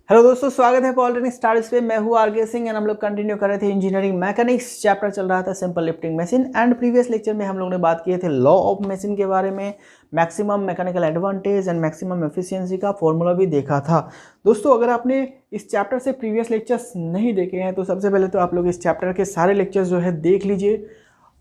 Hello दोस्तों, स्वागत है पॉलिटेक्निक स्टार्स पे। मैं हूँ आरके सिंह एंड हम लोग कंटिन्यू कर रहे थे इंजीनियरिंग मैकेनिक्स। चैप्टर चल रहा था simple lifting machine and previous lecture में हम लोग ने बात किए थे लॉ ऑफ मशीन के बारे में, maximum mechanical advantage and maximum efficiency का फॉर्मूला भी देखा था। दोस्तों, अगर आपने इस चैप्टर से प्रीवियस लेक्चर्स नहीं देखे हैं तो सबसे पहले तो आप लोग इस चैप्टर के सारे लेक्चर्स जो है देख लीजिए।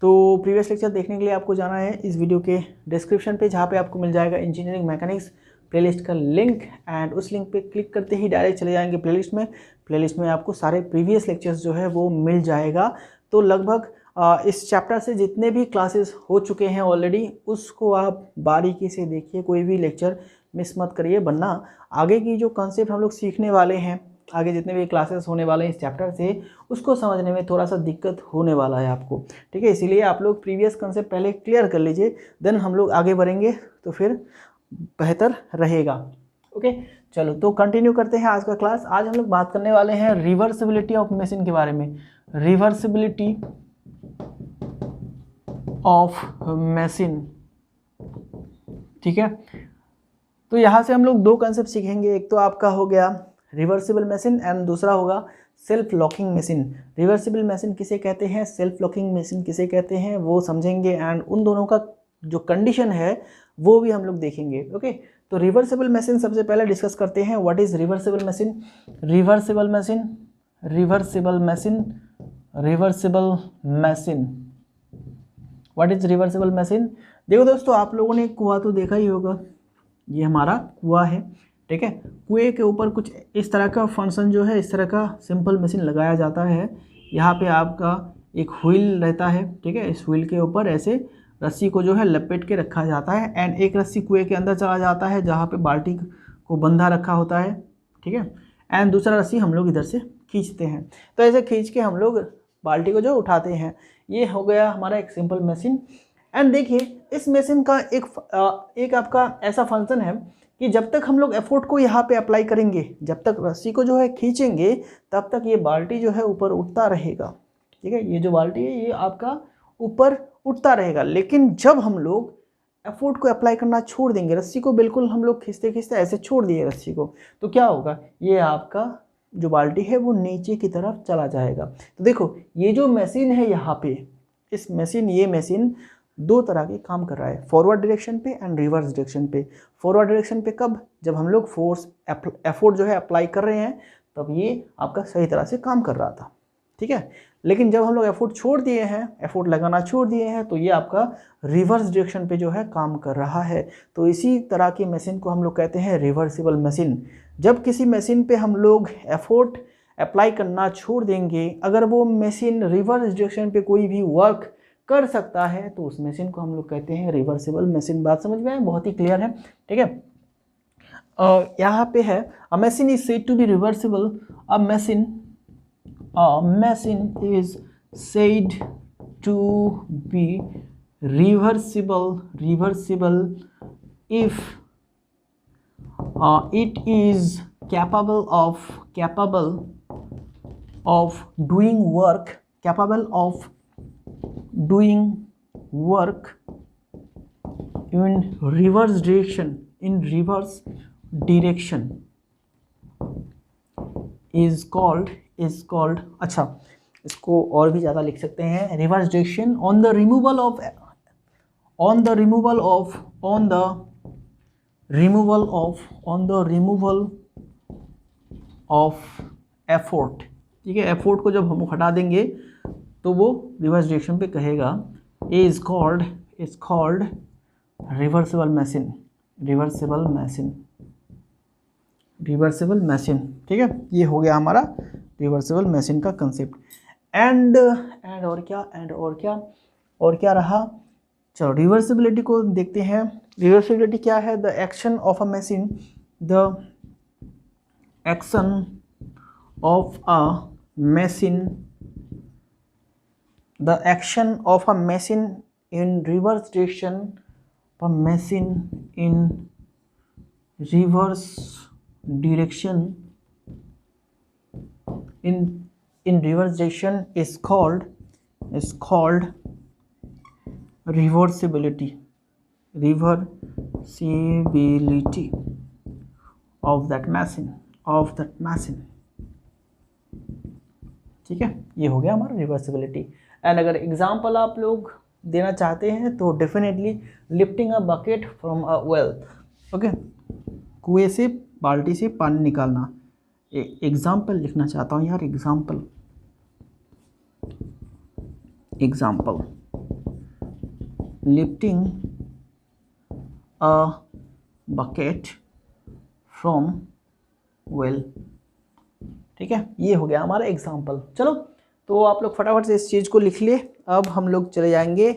तो प्रीवियस लेक्चर देखने के लिए आपको जाना है इस वीडियो के डिस्क्रिप्शन पे, जहाँ पे आपको मिल जाएगा इंजीनियरिंग मैकेनिक्स प्लेलिस्ट का लिंक एंड उस लिंक पे क्लिक करते ही डायरेक्ट चले जाएंगे प्लेलिस्ट में आपको सारे प्रीवियस लेक्चर्स जो है वो मिल जाएगा। तो लगभग इस चैप्टर से जितने भी क्लासेस हो चुके हैं ऑलरेडी, उसको आप बारीकी से देखिए, कोई भी लेक्चर मिस मत करिए, वरना आगे की जो कॉन्सेप्ट हम लोग सीखने वाले हैं, आगे जितने भी क्लासेस होने वाले हैं इस चैप्टर से, उसको समझने में थोड़ा सा दिक्कत होने वाला है आपको। ठीक है, इसीलिए आप लोग प्रीवियस कॉन्सेप्ट पहले क्लियर कर लीजिए, देन हम लोग आगे बढ़ेंगे तो फिर बेहतर रहेगा। ओके, चलो तो कंटिन्यू करते हैं आज का क्लास। आज हम लोग बात करने वाले हैं रिवर्सिबिलिटी ऑफ मशीन के बारे में। रिवर्सिबिलिटी ऑफ मशीन, ठीक है। तो यहाँ से हम लोग दो कंसेप्ट सीखेंगे, एक तो आपका हो गया रिवर्सिबल मशीन एंड दूसरा होगा self locking machine. Reversible machine किसे कहते हैं, सेल्फ लॉकिंग मशीन किसे कहते हैं, वो समझेंगे एंड उन दोनों का जो कंडीशन है वो भी हम लोग देखेंगे। ओके, तो रिवर्सिबल मशीन सबसे पहले डिस्कस करते हैं। What is reversible machine? Reversible machine, reversible machine, reversible machine, what is reversible machine? देखो दोस्तों, आप लोगों ने कुआं तो देखा ही होगा, ये हमारा कुआं है, ठीक है। कुएं के ऊपर कुछ इस तरह का फंक्शन जो है, इस तरह का सिंपल मशीन लगाया जाता है। यहाँ पे आपका एक व्हील रहता है, ठीक है। इस व्हील के ऊपर ऐसे रस्सी को जो है लपेट के रखा जाता है एंड एक रस्सी कुएं के अंदर चला जाता है जहाँ पे बाल्टी को बंधा रखा होता है, ठीक है। एंड दूसरा रस्सी हम लोग इधर से खींचते हैं, तो ऐसे खींच के हम लोग बाल्टी को जो उठाते हैं। ये हो गया हमारा एक सिंपल मशीन। एंड देखिए, इस मशीन का एक आपका ऐसा फंक्शन है कि जब तक हम लोग एफोर्ट को यहाँ पे अप्लाई करेंगे, जब तक रस्सी को जो है खींचेंगे, तब तक ये बाल्टी जो है ऊपर उठता रहेगा, ठीक है। ये जो बाल्टी है ये आपका ऊपर उठता रहेगा। लेकिन जब हम लोग एफोर्ट को अप्लाई करना छोड़ देंगे, रस्सी को बिल्कुल हम लोग खींचते खींचते ऐसे छोड़ दिए रस्सी को, तो क्या होगा, ये आपका जो बाल्टी है वो नीचे की तरफ चला जाएगा। तो देखो, ये जो मशीन है यहाँ पे, ये मशीन दो तरह के काम कर रहा है, फॉरवर्ड डायरेक्शन पे एंड रिवर्स डायरेक्शन पे। फॉरवर्ड डायरेक्शन पे कब, जब हम लोग फोर्स एफोर्ट जो है अप्लाई कर रहे हैं, तब ये आपका सही तरह से काम कर रहा था, ठीक है। लेकिन जब हम लोग एफोर्ट छोड़ दिए हैं, एफोर्ट लगाना छोड़ दिए हैं, तो ये आपका रिवर्स डायरेक्शन पे जो है काम कर रहा है। तो इसी तरह की मशीन को हम लोग कहते हैं रिवर्सिबल मशीन। जब किसी मशीन पे हम लोग एफोर्ट अप्लाई करना छोड़ देंगे, अगर वो मशीन रिवर्स डायरेक्शन पे कोई भी वर्क कर सकता है, तो उस मशीन को हम लोग कहते हैं रिवर्सिबल मशीन। बात समझ में आए? बहुत ही क्लियर है, ठीक है। यहाँ पे है a machine is said to be reversible. अ machine is said to be reversible if it is capable of doing work in reverse direction is called अच्छा, इसको और भी ज़्यादा लिख सकते हैं, reverse direction on the removal of effort, ठीक है। एफोर्ट को जब हम हटा देंगे तो वो रिवर्स डायरेक्शन पे कहेगा, इज कॉल्ड रिवर्सिबल मशीन, ठीक है। ये हो गया हमारा रिवर्सिबल मशीन का कंसेप्ट। एंड और क्या रहा, चलो रिवर्सिबिलिटी को देखते हैं। रिवर्सिबिलिटी क्या है? The action of a machine in reverse direction, in reverse direction is called reversibility of that machine. Of that machine. ठीक है, ये हो गया हमारा रिवर्सिबिलिटी। एंड अगर एग्जांपल आप लोग देना चाहते हैं तो definitely lifting a bucket from a well. Okay, कुएं से, बाल्टी से पानी निकालना। एग्जाम्पल लिखना चाहता हूँ यार, example lifting a bucket from well. ठीक है, ये हो गया हमारा एग्जाम्पल। चलो, तो आप लोग फटाफट से इस चीज़ को लिख लिए। अब हम लोग चले जाएंगे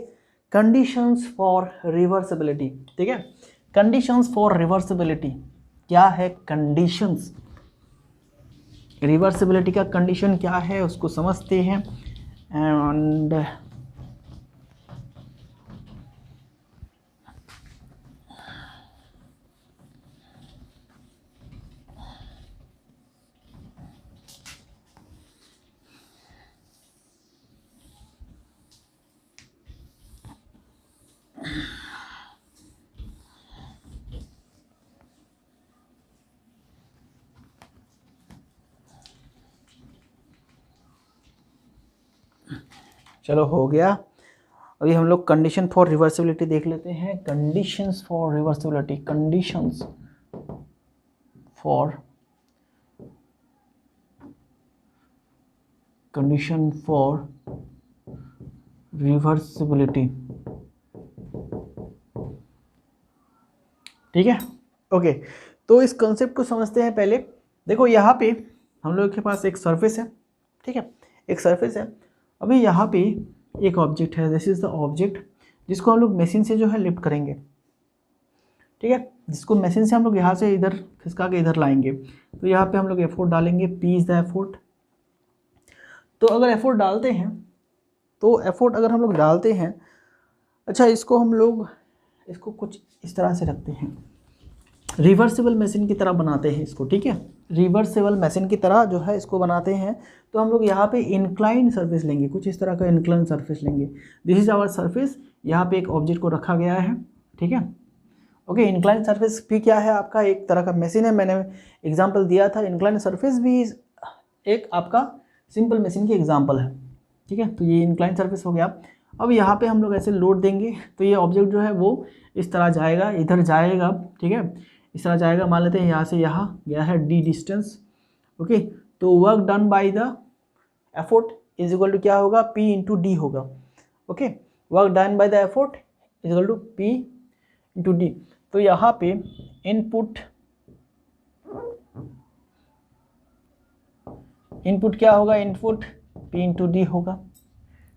कंडीशंस फॉर रिवर्सिबिलिटी। ठीक है, कंडीशंस फॉर रिवर्सिबिलिटी क्या है? कंडीशंस रिवर्सिबिलिटी का कंडीशन क्या है उसको समझते हैं। एंड चलो हो गया। अभी हम लोग कंडीशन फॉर रिवर्सिबिलिटी देख लेते हैं। Conditions for reversibility, conditions for condition for reversibility. ठीक है, ओके। तो इस कॉन्सेप्ट को समझते हैं पहले। देखो यहाँ पे हम लोग के पास एक सरफेस है। ठीक है, एक सरफेस है। अभी यहाँ पे एक ऑब्जेक्ट है, दिस इज द ऑब्जेक्ट, जिसको हम लोग मशीन से जो है लिफ्ट करेंगे। ठीक है, जिसको मशीन से हम लोग यहाँ से इधर खिसका के इधर लाएंगे। तो यहाँ पे हम लोग एफोर्ट डालेंगे, पी इज द एफोर्ट। तो अगर एफोर्ट डालते हैं, तो एफोर्ट अगर हम लोग डालते हैं, अच्छा इसको हम लोग इसको कुछ इस तरह से रखते हैं, रिवर्सिबल मशीन की तरह बनाते हैं इसको। ठीक है, रिवर्सिबल मशीन की तरह जो है इसको बनाते हैं। तो हम लोग यहाँ पे इंक्लाइन सरफेस लेंगे, कुछ इस तरह का इंक्लाइन सरफेस लेंगे। This is our surface. यहाँ पे एक ऑब्जेक्ट को रखा गया है। ठीक है, ओके। इंक्लाइन सरफेस भी क्या है? आपका एक तरह का मशीन है। मैंने एग्जांपल दिया था, इंक्लाइन सरफेस भी एक आपका सिंपल मशीन की एग्जांपल है। ठीक है, तो ये इंक्लाइन सरफेस हो गया। अब यहाँ पे हम लोग ऐसे लोड देंगे तो ये ऑब्जेक्ट जो है वो इस तरह जाएगा, इधर जाएगा। ठीक है, इस तरह जाएगा। मान लेते हैं यहाँ से यहाँ गया है d डिस्टेंस। ओके, तो work done by the effort is equal to क्या होगा? p इंटू डी होगा। Okay, work done by the effort is equal to p into D. तो यहाँ पे इनपुट क्या होगा? इनपुट p इंटू डी होगा।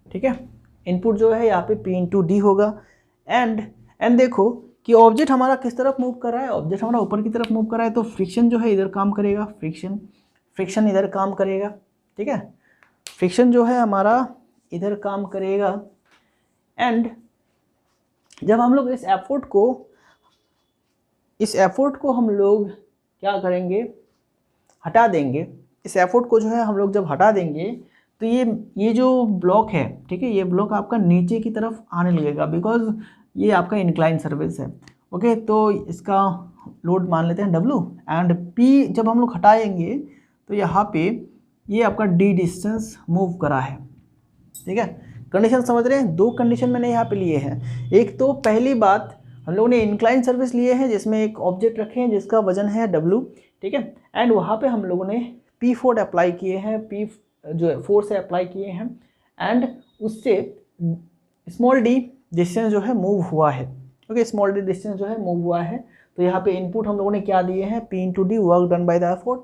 ठीक है, इनपुट जो है यहाँ पे p इंटू डी होगा। एंड देखो कि ऑब्जेक्ट हमारा किस तरफ मूव कर रहा है? ऑब्जेक्ट हमारा ऊपर की तरफ मूव कर रहा है, तो फ्रिक्शन जो है इधर काम करेगा, फ्रिक्शन इधर काम करेगा। ठीक है, फ्रिक्शन जो है हमारा इधर काम करेगा। एंड जब हम लोग इस एफोर्ट को हम लोग क्या करेंगे? हटा देंगे। इस एफोर्ट को जो है हम लोग जब हटा देंगे तो ये जो ब्लॉक है, ठीक है, ये ब्लॉक आपका नीचे की तरफ आने लगेगा, बिकॉज ये आपका इंक्लाइन सर्फेस है। ओके, तो इसका लोड मान लेते हैं W। एंड P जब हम लोग हटाएंगे तो यहाँ पे ये आपका D डिस्टेंस मूव करा है। ठीक है, कंडीशन समझ रहे हैं? दो कंडीशन मैंने यहाँ पे लिए हैं। एक तो पहली बात, हम लोगों ने इंक्लाइन सर्फेस लिए हैं जिसमें एक ऑब्जेक्ट रखे हैं जिसका वजन है W। ठीक है, एंड वहाँ पे हम लोगों ने P फोर्स अप्लाई किए हैं, P जो फोर्स से अप्लाई किए हैं। एंड उससे स्मॉल d डिस्टेंस जो है मूव हुआ है। ओके, स्मॉल d डिस्टेंस जो है मूव हुआ है। तो यहाँ पे इनपुट हम लोगों ने क्या दिए हैं? P into D, work done by the effort.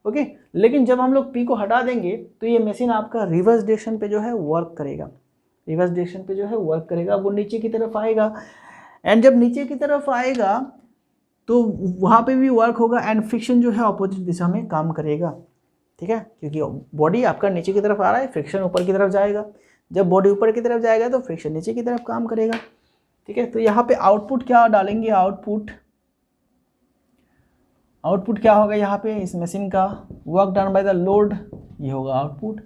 Okay, लेकिन जब हम लोग P को हटा देंगे तो ये मशीन आपका रिवर्स डायरेक्शन पे जो है वर्क करेगा। रिवर्स डायरेक्शन पे जो है वर्क करेगा, वो नीचे की तरफ आएगा। एंड जब नीचे की तरफ आएगा तो वहाँ पे भी वर्क होगा एंड फ्रिक्शन जो है अपोजिट दिशा में काम करेगा। ठीक है, क्योंकि बॉडी आपका नीचे की तरफ आ रहा है, फ्रिक्शन ऊपर की तरफ जाएगा। जब बॉडी ऊपर की तरफ जाएगा तो फ्रिक्शन नीचे की तरफ काम करेगा। ठीक है, तो यहाँ पे आउटपुट क्या डालेंगे? आउटपुट क्या होगा यहाँ पे इस मशीन का? Work done by the load, ये होगा आउटपुट।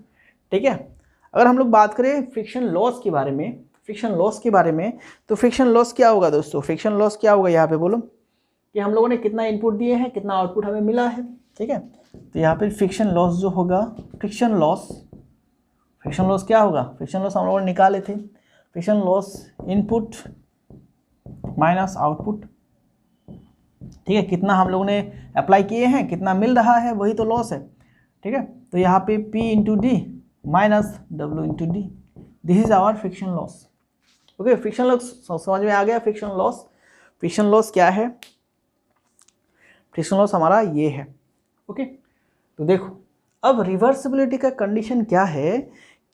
ठीक है, अगर हम लोग बात करें फ्रिक्शन लॉस के बारे में, तो फ्रिक्शन लॉस क्या होगा दोस्तों? फ्रिक्शन लॉस क्या होगा यहाँ पे बोलो? कि हम लोगों ने कितना इनपुट दिए हैं, कितना आउटपुट हमें मिला है। ठीक है। तो यहाँ पे फ्रिक्शन लॉस जो होगा, फ्रिक्शन लॉस क्या होगा, फ्रिक्शन लॉस हम लोग निकाले थे, friction loss input minus output, ठीक है, कितना हम लोगों ने अप्लाई किए हैं, कितना मिल रहा है, वही तो लॉस है, ठीक है। तो यहाँ पे P into D minus W into D, this is our friction loss. Okay, friction loss समझ में आ गया। फ्रिक्शन लॉस क्या है, फ्रिक्शन लॉस हमारा ये है। ओके, तो देखो अब रिवर्सिबिलिटी का कंडीशन क्या है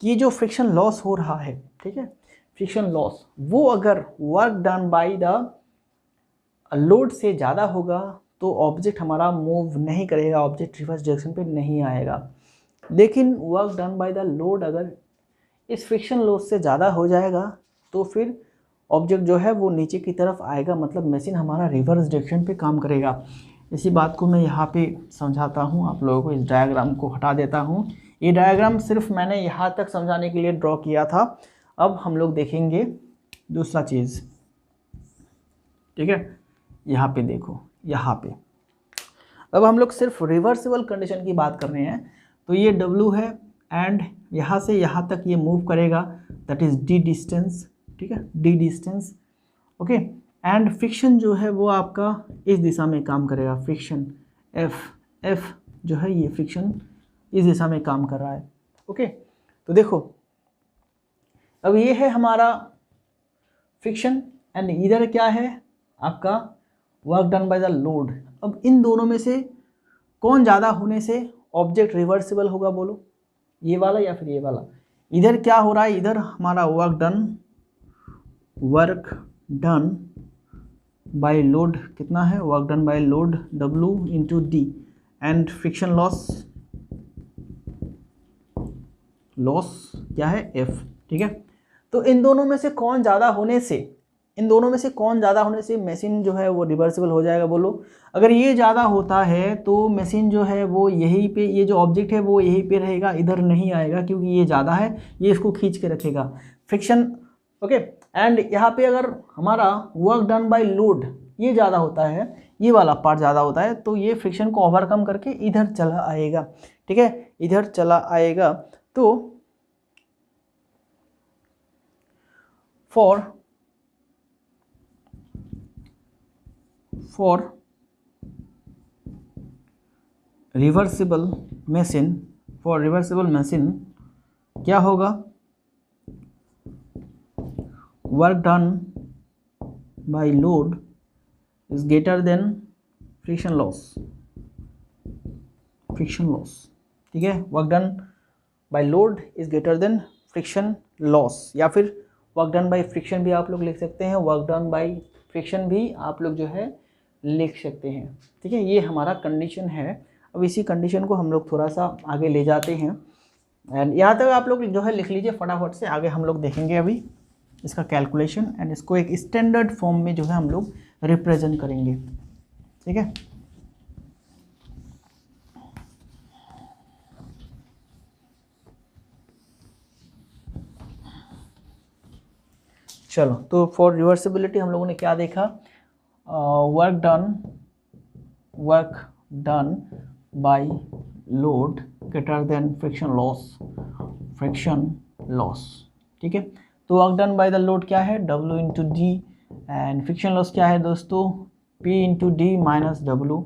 कि जो फ्रिक्शन लॉस हो रहा है, ठीक है, फ्रिक्शन लॉस वो अगर work done by the load से ज़्यादा होगा तो ऑब्जेक्ट हमारा मूव नहीं करेगा, ऑब्जेक्ट रिवर्स डायरेक्शन पे नहीं आएगा। लेकिन work done by the load अगर इस फ्रिक्शन लॉस से ज़्यादा हो जाएगा तो फिर ऑब्जेक्ट जो है वो नीचे की तरफ आएगा, मतलब मशीन हमारा रिवर्स डायरेक्शन पे काम करेगा। इसी बात को मैं यहाँ पे समझाता हूँ आप लोगों को, इस डायग्राम को हटा देता हूँ। ये डायग्राम सिर्फ मैंने यहाँ तक समझाने के लिए ड्रॉ किया था। अब हम लोग देखेंगे दूसरा चीज़, ठीक है। यहाँ पे देखो, यहाँ पे अब हम लोग सिर्फ रिवर्सिबल कंडीशन की बात कर रहे हैं। तो ये W है एंड यहाँ से यहाँ तक ये मूव करेगा, दैट इज़ D डिस्टेंस, ठीक है, D distance. Okay, and friction जो है वो आपका इस दिशा में काम करेगा, फ्रिक्शन F जो है ये फ्रिक्शन इस दिशा में काम कर रहा है। ओके, तो देखो अब ये है हमारा फ्रिक्शन एंड इधर क्या है आपका work done by the load. अब इन दोनों में से कौन ज़्यादा होने से ऑब्जेक्ट रिवर्सिबल होगा, बोलो, ये वाला या फिर ये वाला। इधर क्या हो रहा है, इधर हमारा वर्क डन बाय लोड कितना है, work done by load W into D and friction loss क्या है F, ठीक है। तो इन दोनों में से कौन ज़्यादा होने से मशीन जो है वो रिवर्सिबल हो जाएगा, बोलो। अगर ये ज़्यादा होता है तो मशीन जो है वो यहीं पे, ये जो ऑब्जेक्ट है वो यहीं पे रहेगा, इधर नहीं आएगा क्योंकि ये ज़्यादा है, ये इसको खींच के रखेगा, फ्रिक्शन। ओके, एंड यहाँ पे अगर हमारा वर्क डन बाय लोड ये ज़्यादा होता है, ये वाला पार्ट ज़्यादा होता है, तो ये फ्रिक्शन को ओवरकम करके इधर चला आएगा, ठीक है, इधर चला आएगा। तो फॉर रिवर्सिबल मशीन क्या होगा, work done by load is greater than friction loss, ठीक है। Work done by load is greater than friction loss, या फिर वर्क डन बाय फ्रिक्शन भी आप लोग लिख सकते हैं, वर्क डन बाय फ्रिक्शन भी आप लोग जो है लिख सकते हैं, ठीक है। ये हमारा कंडीशन है। अब इसी कंडीशन को हम लोग थोड़ा सा आगे ले जाते हैं एंड यहाँ तक आप लोग जो है लिख लीजिए फटाफट से, आगे हम लोग देखेंगे अभी इसका कैलकुलेशन एंड इसको एक स्टैंडर्ड फॉर्म में जो है हम लोग रिप्रेजेंट करेंगे, ठीक है। चलो, तो फॉर रिवर्सिबिलिटी हम लोगों ने क्या देखा, work done by load greater than friction loss, ठीक है। तो work done by the load क्या है, W into D and friction loss क्या है दोस्तों, P into D minus W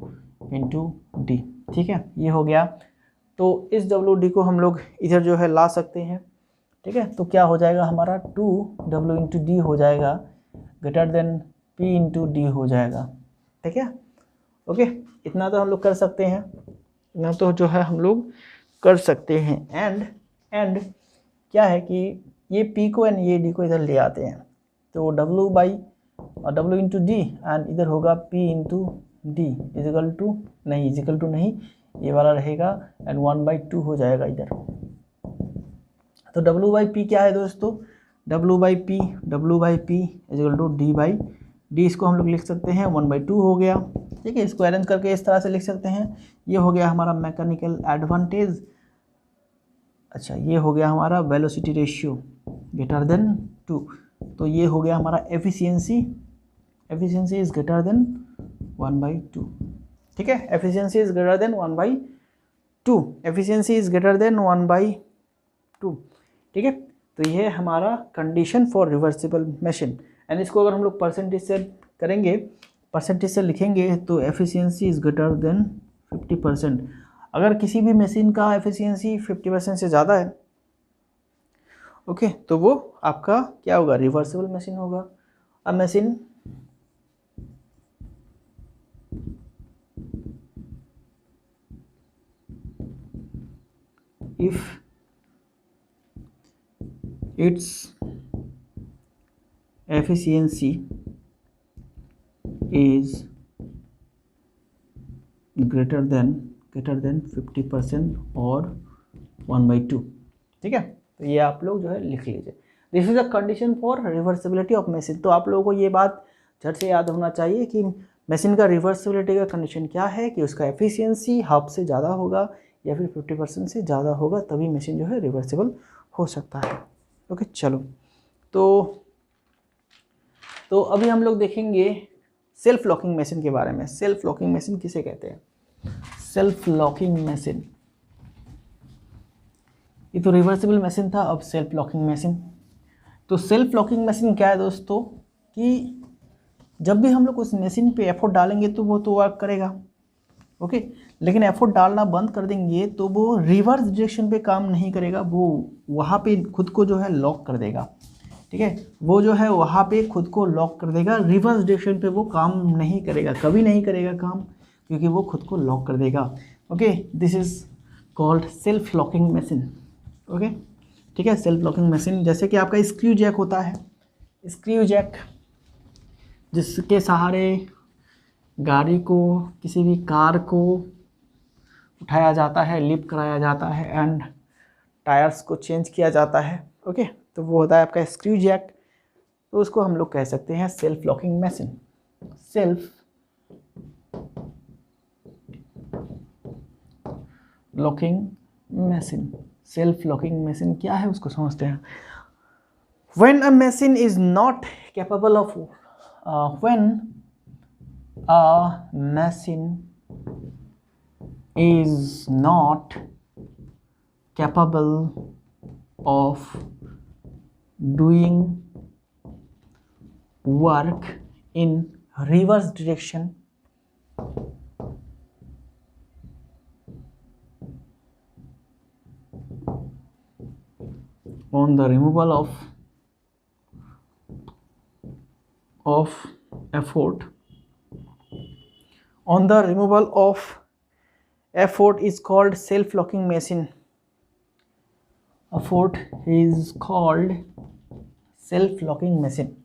into D, ठीक है, ये हो गया। तो इस WD को हम लोग इधर जो है ला सकते हैं, ठीक है। तो क्या हो जाएगा हमारा 2W इंटू डी हो जाएगा greater than P into D हो जाएगा, ठीक है। ओके, इतना तो हम लोग कर सकते हैं, इतना तो जो है हम लोग कर सकते हैं। एंड क्या है कि ये P को एंड ये D को इधर ले आते हैं, तो W इंटू डी एंड इधर होगा P into D is equal to नहीं, ये वाला रहेगा एंड 1/2 हो जाएगा इधर। तो W/P क्या है दोस्तों, W/P इजिकल टू D इसको हम लोग लिख सकते हैं 1/2 हो गया, ठीक है। इसको अरेंज करके इस तरह से लिख सकते हैं, ये हो गया हमारा मैकेनिकल एडवांटेज। अच्छा, ये हो गया हमारा वेलोसिटी रेशियो ग्रेटर देन 2, तो ये हो गया हमारा एफिशिएंसी इज ग्रेटर देन 1/2, ठीक है, efficiency is greater than 1/2, efficiency is greater than 1/2, ठीक है। तो ये हमारा condition for reversible machine. And इसको अगर हम लोग परसेंटेज से करेंगे, परसेंटेज से लिखेंगे तो एफिशिएंसी इज ग्रेटर देन 50%। अगर किसी भी मशीन का एफिशिएंसी 50% से ज़्यादा है, ओके, तो वो आपका क्या होगा, रिवर्सिबल मशीन होगा। अ machine if its efficiency is greater than 50% और 1/2, ठीक है। तो ये आप लोग जो है लिख लीजिए, this is a condition for reversibility of machine. तो आप लोगों को ये बात झट से याद होना चाहिए कि मशीन का रिवर्सिबिलिटी का कंडीशन क्या है, कि उसका एफिशिएंसी हाफ से ज़्यादा होगा या फिर 50% से ज़्यादा होगा, तभी मशीन जो है रिवर्सिबल हो सकता है। ओके, चलो तो अभी हम लोग देखेंगे सेल्फ लॉकिंग मशीन के बारे में। सेल्फ लॉकिंग मशीन किसे कहते हैं? सेल्फ लॉकिंग मशीन, ये तो रिवर्सिबल मशीन था, अब सेल्फ लॉकिंग मशीन। तो सेल्फ लॉकिंग मशीन क्या है दोस्तों, कि जब भी हम लोग उस मशीन पे एफर्ट डालेंगे तो वो तो वर्क करेगा, ओके, लेकिन एफर्ट डालना बंद कर देंगे तो वो रिवर्स डायरेक्शन पे काम नहीं करेगा, वो वहाँ पे खुद को जो है लॉक कर देगा, ठीक है। वो जो है वहाँ पे खुद को लॉक कर देगा, रिवर्स डायरेक्शन पे वो काम नहीं करेगा, कभी नहीं करेगा काम, क्योंकि वो खुद को लॉक कर देगा। Okay, this is called self locking machine. Okay, ठीक है, सेल्फ लॉकिंग मशीन। जैसे कि आपका स्क्रू जैक होता है, स्क्रू जैक जिसके सहारे गाड़ी को, किसी भी कार को उठाया जाता है, लिफ्ट कराया जाता है एंड टायर्स को चेंज किया जाता है। ओके, तो वो होता है आपका स्क्रू जैक। तो उसको हम लोग कह सकते हैं self locking machine. Self locking machine, self locking machine क्या है उसको समझते हैं। When a machine is not capable of when a machine is not capable of doing work in reverse direction, on the removal of effort, on the removal of effort is called self-locking machine. Effort is called self-locking machine.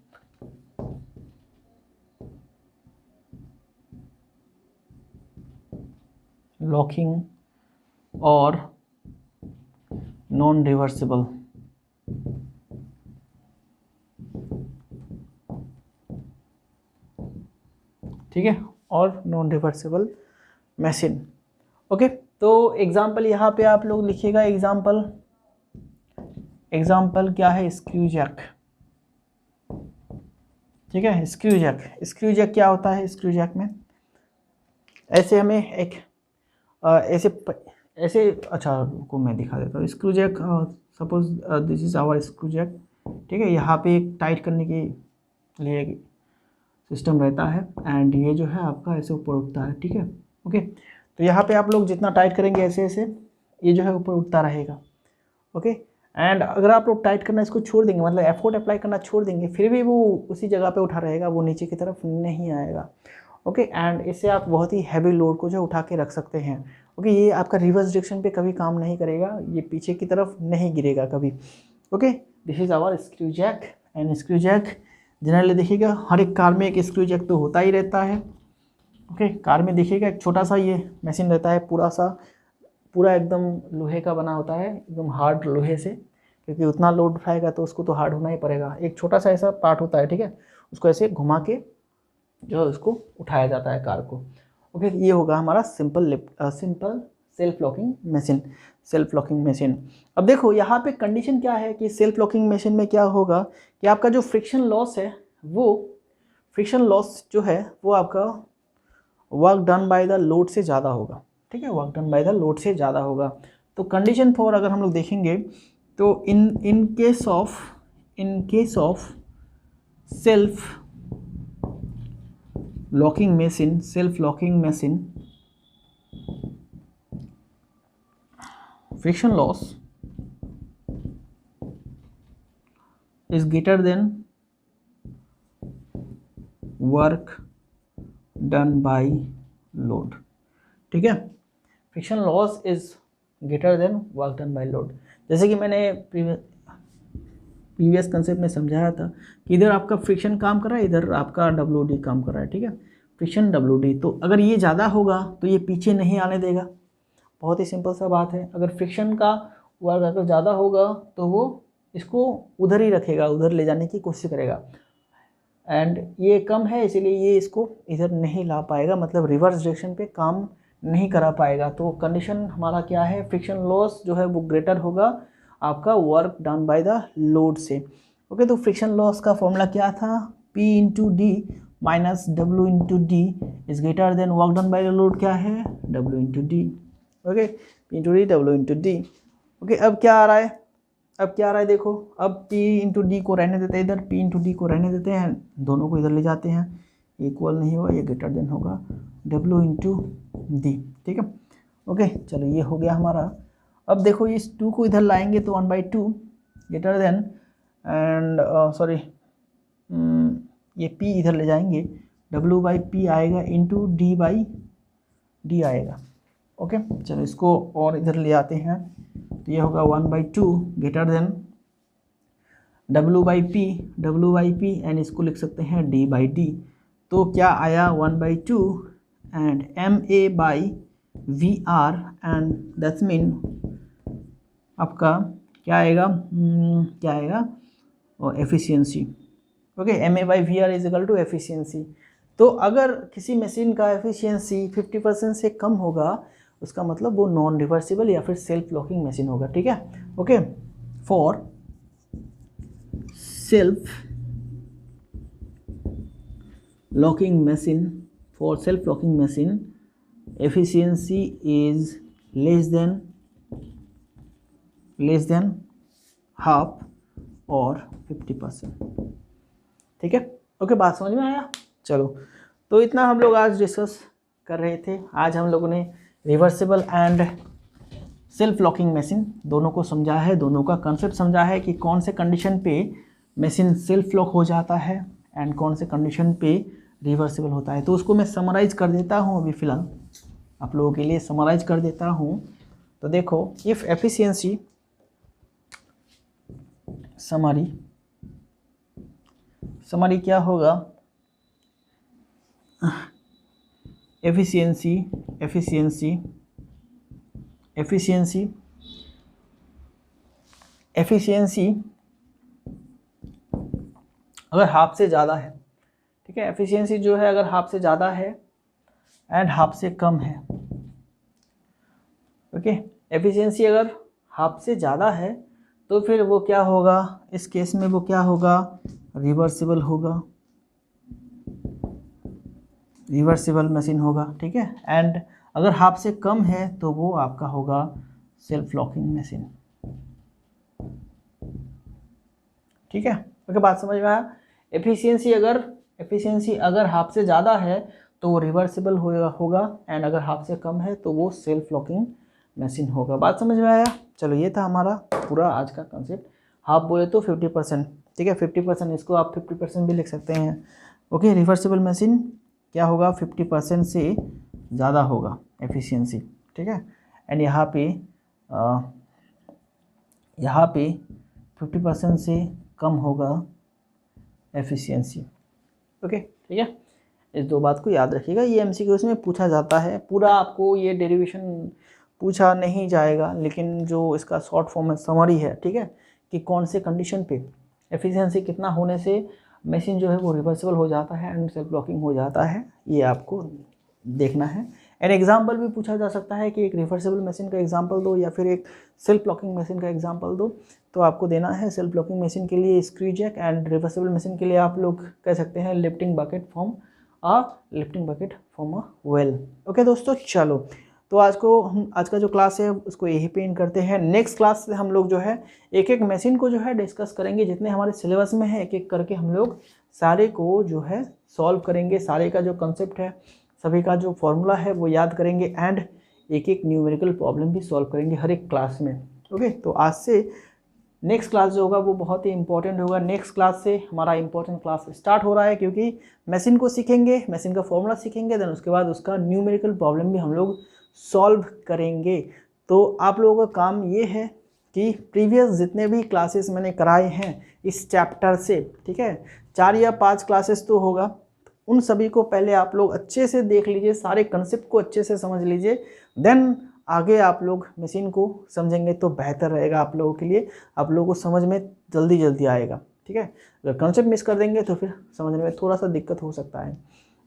Locking or non-reversible, ठीक है, और non reversible machine. Okay, तो example यहाँ पे आप लोग लिखिएगा। Example क्या है? स्क्रू जैक, ठीक है, स्क्रू जैक क्या होता है? स्क्रू जैक में ऐसे हमें एक ऐसे अच्छा को मैं दिखा देता हूँ। Screw jack, suppose this is our screw jack, ठीक है। यहाँ पे एक टाइट करने के लिए सिस्टम रहता है एंड ये जो है आपका ऐसे ऊपर उठता है, ठीक है। ओके, तो यहाँ पे आप लोग जितना टाइट करेंगे ऐसे ऐसे ये जो है ऊपर उठता रहेगा। ओके, एंड अगर आप लोग टाइट करना इसको छोड़ देंगे, मतलब एफर्ट अप्लाई करना छोड़ देंगे, फिर भी वो उसी जगह पे उठा रहेगा, वो नीचे की तरफ नहीं आएगा। ओके, एंड इससे आप बहुत ही हैवी लोड को जो उठा के रख सकते हैं। ओके, ये आपका रिवर्स डायरेक्शन पे कभी काम नहीं करेगा, ये पीछे की तरफ नहीं गिरेगा कभी। Okay, this is our screw jack. And screw jack generally देखिएगा हर एक कार में एक स्क्रू जैक तो होता ही रहता है। ओके, कार में देखिएगा एक छोटा सा ये मशीन रहता है, पूरा एकदम लोहे का बना होता है, एकदम हार्ड लोहे से, क्योंकि उतना लोड उठाएगा तो उसको तो हार्ड होना ही पड़ेगा। एक छोटा सा ऐसा पार्ट होता है, ठीक है, उसको ऐसे घुमा के जो है उसको उठाया जाता है कार को। ओके, ये होगा हमारा सिंपल सेल्फ लॉकिंग मशीन। अब देखो यहाँ पे कंडीशन क्या है कि सेल्फ लॉकिंग मशीन में क्या होगा कि आपका जो फ्रिक्शन लॉस है, वो फ्रिक्शन लॉस जो है वो आपका work done by the load से ज़्यादा होगा, ठीक है, work done by the load से ज़्यादा होगा। तो कंडीशन फॉर अगर हम लोग देखेंगे तो in case of self locking machine friction loss is greater than work done by load, ठीक है, friction loss is greater than work done by load. जैसे कि मैंने प्रीवियस कंसेप्ट में समझाया था कि इधर आपका फ्रिक्शन काम कर रहा है, इधर आपका WD काम कर रहा है, ठीक है, फ्रिक्शन WD। तो अगर ये ज़्यादा होगा तो ये पीछे नहीं आने देगा, बहुत ही सिंपल सा बात है। अगर फ्रिक्शन का वर्क अगर ज़्यादा होगा तो वो इसको उधर ही रखेगा, उधर ले जाने की कोशिश करेगा, एंड ये कम है इसीलिए ये इसको इधर नहीं ला पाएगा, मतलब रिवर्स डायरेक्शन पे काम नहीं करा पाएगा। तो कंडीशन हमारा क्या है, फ्रिक्शन लॉस जो है वो ग्रेटर होगा आपका work done by the load से। ओके, तो फ्रिक्शन लॉस का फॉर्मूला क्या था, P into D minus W into D is greater than work done by the load क्या है, W into D. Okay, P into D W into D. Okay, अब क्या आ रहा है, देखो, अब P इंटू डी को रहने देते हैं इधर, P इंटू डी को रहने देते हैं, दोनों को इधर ले जाते हैं, इक्वल नहीं होगा, ये ग्रेटर देन होगा W इंटू डी, ठीक है। ओके, चलो ये हो गया हमारा। अब देखो इस 2 को इधर लाएंगे तो 1/2 ग्रेटर देन एंड सॉरी ये P इधर ले जाएंगे, W/P आएगा इंटू D/D आएगा। ओके, चलो इसको और इधर ले आते हैं, तो ये होगा 1/2 ग्रेटर देन W/P एंड इसको लिख सकते हैं D/D। तो क्या आया 1/2 and MA/VR and that's mean आपका क्या आएगा, और efficiency. Okay, MA/VR is equal to efficiency. तो अगर किसी मशीन का एफिशिएंसी 50% से कम होगा उसका मतलब वो नॉन रिवर्सिबल या फिर सेल्फ लॉकिंग मशीन होगा, ठीक है। Okay, for self locking machine efficiency is less than half और 50%, ठीक है। ओके, बात समझ में आया। चलो, तो इतना हम लोग आज डिस्कस कर रहे थे। आज हम लोगों ने reversible and self locking machine दोनों को समझा है, दोनों का कंसेप्ट समझा है कि कौन से कंडीशन पे मशीन सेल्फ लॉक हो जाता है एंड कौन से कंडीशन पे रिवर्सिबल होता है। तो उसको मैं समराइज कर देता हूँ, अभी फ़िलहाल आप लोगों के लिए समराइज कर देता हूँ। तो देखो, इफ़ एफिशिएंसी समरी क्या होगा, एफिशिएंसी अगर हाफ से ज़्यादा है, ठीक है, एफिशिएंसी जो है अगर हाफ से ज़्यादा है एंड हाफ से कम है। ओके, एफिशिएंसी अगर हाफ से ज़्यादा है तो फिर वो क्या होगा, इस केस में वो क्या होगा, रिवर्सिबल मशीन होगा, ठीक है। एंड अगर हाफ से कम है तो वो आपका होगा सेल्फ लॉकिंग मशीन, ठीक है। ओके, बात समझ में आया। एफिशिएंसी अगर हाफ से ज़्यादा है तो वो रिवर्सिबल होगा एंड अगर हाफ से कम है तो वो सेल्फ लॉकिंग मशीन होगा। बात समझ में आया। चलो, ये था हमारा पूरा आज का कंसेप्ट। हाफ बोले तो 50%, ठीक है, 50%, इसको आप 50% भी लिख सकते हैं। ओके, रिवर्सिबल मशीन क्या होगा, 50% से ज़्यादा होगा एफिशिएंसी, ठीक है। एंड यहाँ पे 50% से कम होगा एफिशिएंसी। ओके, ठीक है, इस 2 बात को याद रखिएगा। ये MCQs में पूछा जाता है, पूरा आपको ये डेरिवेशन पूछा नहीं जाएगा, लेकिन जो इसका शॉर्ट फॉर्म समरी है, ठीक है, कि कौन से कंडीशन पे एफिशिएंसी कितना होने से मशीन जो है वो रिवर्सिबल हो जाता है एंड सेल्फ लॉकिंग हो जाता है, ये आपको देखना है। एंड एग्जाम्पल भी पूछा जा सकता है कि एक रिवर्सिबल मशीन का एग्जाम्पल दो या फिर एक सेल्फ लॉकिंग मशीन का एग्जाम्पल दो। तो आपको देना है सेल्फ लॉकिंग मशीन के लिए screw jack and reversible machine के लिए आप लोग कह सकते हैं lifting bucket from a lifting bucket from a well. Okay दोस्तों, चलो तो आज का जो क्लास है उसको यही पे एंड करते हैं। नेक्स्ट क्लास से हम लोग जो है एक एक मशीन को जो है डिस्कस करेंगे, जितने हमारे सिलेबस में है एक एक करके हम लोग सारे को जो है सॉल्व करेंगे, सारे का जो कंसेप्ट है, सभी का जो फॉर्मूला है वो याद करेंगे एंड एक एक न्यूमेरिकल प्रॉब्लम भी सॉल्व करेंगे हर एक क्लास में। ओके, तो आज से नेक्स्ट क्लास जो होगा वो बहुत ही इंपॉर्टेंट होगा। नेक्स्ट क्लास से हमारा इंपॉर्टेंट क्लास स्टार्ट हो रहा है, क्योंकि मशीन को सीखेंगे, मशीन का फॉर्मूला सीखेंगे, देन उसके बाद उसका न्यूमेरिकल प्रॉब्लम भी हम लोग सॉल्व करेंगे। तो आप लोगों का काम ये है कि प्रीवियस जितने भी क्लासेस मैंने कराए हैं इस चैप्टर से, ठीक है, 4 या 5 क्लासेस तो होगा, उन सभी को पहले आप लोग अच्छे से देख लीजिए, सारे कंसेप्ट को अच्छे से समझ लीजिए, देन आगे आप लोग मशीन को समझेंगे तो बेहतर रहेगा आप लोगों के लिए, आप लोगों को समझ में जल्दी जल्दी आएगा। ठीक है, अगर कंसेप्ट मिस कर देंगे तो फिर समझने में थोड़ा सा दिक्कत हो सकता है।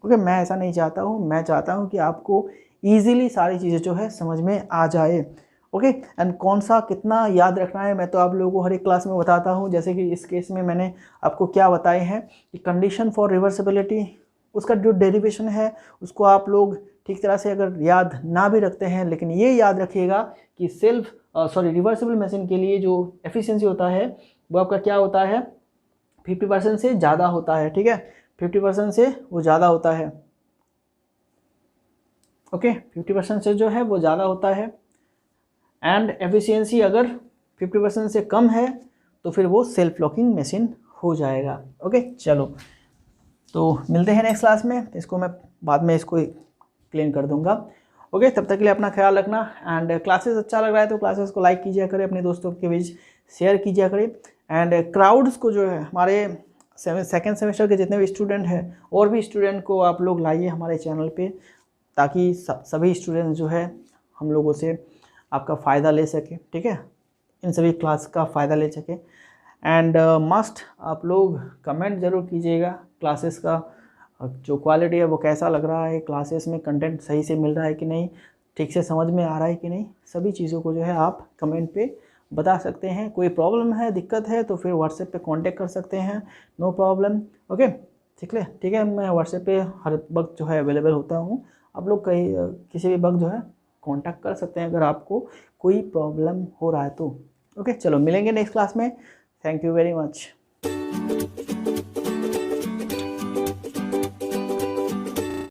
ओके, मैं ऐसा नहीं चाहता हूँ, मैं चाहता हूँ कि आपको ईजिली सारी चीज़ें जो है समझ में आ जाए। ओके, एंड कौन सा कितना याद रखना है मैं तो आप लोगों को हर एक क्लास में बताता हूँ। जैसे कि इस केस में मैंने आपको क्या बताए हैं कि कंडीशन फॉर रिवर्सिबिलिटी, उसका जो डेरिवेशन है उसको आप लोग ठीक तरह से अगर याद ना भी रखते हैं, लेकिन ये याद रखिएगा कि रिवर्सिबल मशीन के लिए जो एफिशिएंसी होता है वो आपका क्या होता है, 50% से ज़्यादा होता है। ठीक है, 50% से वो ज़्यादा होता है। ओके, 50% से जो है वो ज़्यादा होता है, एंड एफिशिएंसी अगर 50% से कम है तो फिर वो सेल्फ लॉकिंग मशीन हो जाएगा। ओके, चलो तो मिलते हैं नेक्स्ट क्लास में, इसको मैं बाद में इसको क्लीन कर दूंगा। ओके, तब तक के लिए अपना ख्याल रखना, एंड क्लासेस अच्छा लग रहा है तो क्लासेस को लाइक कीजिए करें, अपने दोस्तों के बीच शेयर कीजिए करें, एंड क्राउड्स को जो है हमारे सेकेंड सेमेस्टर के जितने भी स्टूडेंट हैं और भी स्टूडेंट को आप लोग लाइए हमारे चैनल पे, ताकि सभी स्टूडेंट जो है हम लोगों से आपका फ़ायदा ले सके। ठीक है, इन सभी क्लास का फ़ायदा ले सके, एंड मस्ट आप लोग कमेंट ज़रूर कीजिएगा क्लासेस का जो क्वालिटी है वो कैसा लग रहा है, क्लासेस में कंटेंट सही से मिल रहा है कि नहीं, ठीक से समझ में आ रहा है कि नहीं, सभी चीज़ों को जो है आप कमेंट पे बता सकते हैं। कोई प्रॉब्लम है, दिक्कत है तो फिर व्हाट्सएप पे कांटेक्ट कर सकते हैं, नो प्रॉब्लम। ओके, ठीक है, मैं व्हाट्सएप पे हर वक्त जो है अवेलेबल होता हूँ, आप लोग कहीं किसी भी वक्त जो है कांटेक्ट कर सकते हैं अगर आपको कोई प्रॉब्लम हो रहा है तो। ओके, चलो मिलेंगे नेक्स्ट क्लास में, थैंक यू वेरी मच।